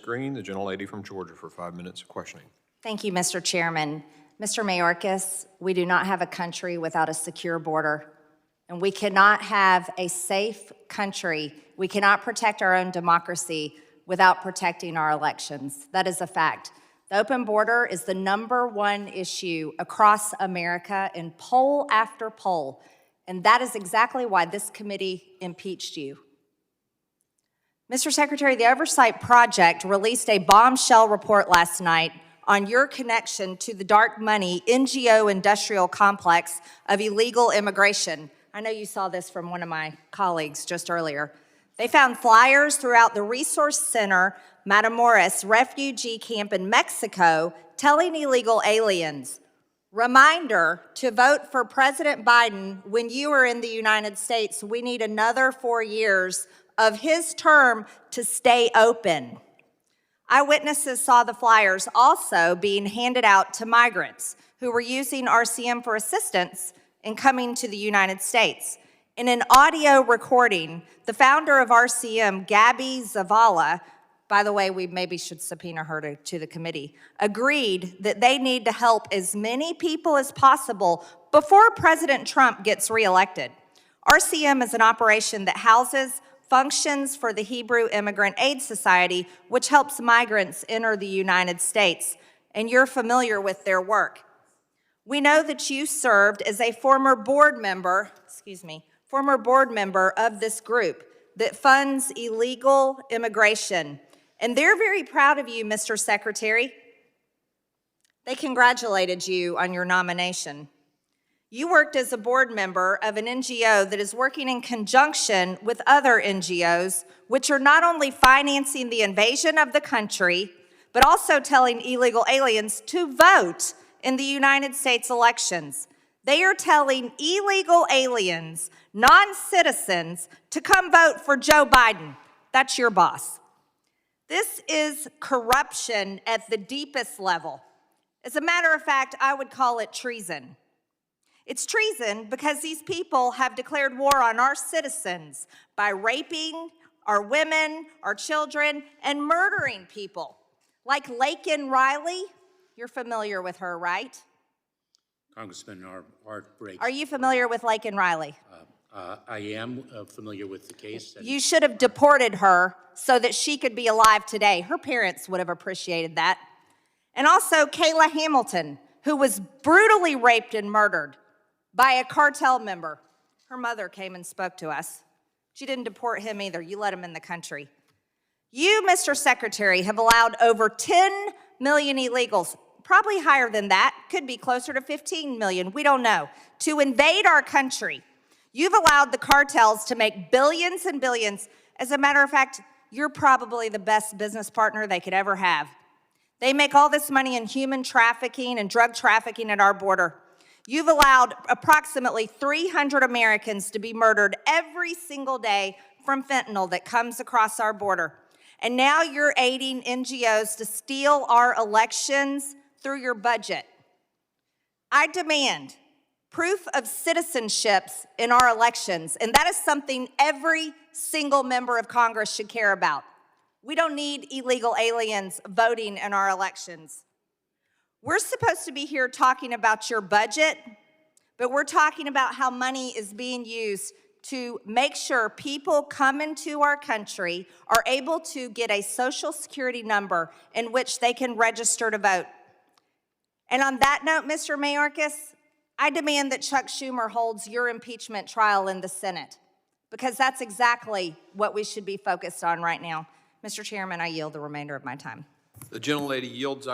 Greene. The gentlelady from Georgia for 5 minutes of questioning. Thank you, Mr. Chairman. Mr. Mayorkas, we do not have a country without a secure border, and we cannot have a safe country. We cannot protect our own democracy without protecting our elections. That is a fact. The open border is the #1 issue across America in poll after poll, and that is exactly why this committee impeached you. Mr. Secretary, the Oversight Project released a bombshell report last night on your connection to the dark money NGO industrial complex of illegal immigration. I know you saw this from one of my colleagues just earlier. They found flyers throughout the Resource Center Matamoros refugee camp in Mexico telling illegal aliens, reminder to vote for President Biden when you are in the United States. We need another 4 years of his term to stay open. Eyewitnesses saw the flyers also being handed out to migrants who were using RCM for assistance in coming to the United States. In an audio recording, the founder of RCM, Gabby Zavala, by the way, we maybe should subpoena her to the committee, agreed that they need to help as many people as possible before President Trump gets reelected. RCM is an operation that houses functions for the Hebrew Immigrant Aid Society, which helps migrants enter the United States, and you're familiar with their work. We know that you served as a former board member of this group that funds illegal immigration, and they're very proud of you, Mr. Secretary. They congratulated you on your nomination. You worked as a board member of an NGO that is working in conjunction with other NGOs, which are not only financing the invasion of the country, but also telling illegal aliens to vote in the United States elections. They are telling illegal aliens, non-citizens, to come vote for Joe Biden. That's your boss. This is corruption at the deepest level. As a matter of fact, I would call it treason. It's treason because these people have declared war on our citizens by raping our women, our children, and murdering people. Like Laken Riley, you're familiar with her, right? Congressman Art Briggs. Are you familiar with Laken Riley? I am familiar with the case. You should have deported her so that she could be alive today. Her parents would have appreciated that. And also Kayla Hamilton, who was brutally raped and murdered by a cartel member. Her mother came and spoke to us. She didn't deport him either. You let him in the country. You, Mr. Secretary, have allowed over 10 million illegals, probably higher than that, could be closer to 15 million, we don't know, to invade our country. You've allowed the cartels to make billions and billions. As a matter of fact, you're probably the best business partner they could ever have. They make all this money in human trafficking and drug trafficking at our border. You've allowed approximately 300 Americans to be murdered every single day from fentanyl that comes across our border. And now you're aiding NGOs to steal our elections through your budget. I demand proof of citizenships in our elections, and that is something every single member of Congress should care about. We don't need illegal aliens voting in our elections. We're supposed to be here talking about your budget, but we're talking about how money is being used to make sure people come into our country are able to get a social security number in which they can register to vote. And on that note, Mr. Mayorkas, I demand that Chuck Schumer holds your impeachment trial in the Senate, because that's exactly what we should be focused on right now. Mr. Chairman, I yield the remainder of my time. The gentlelady yields.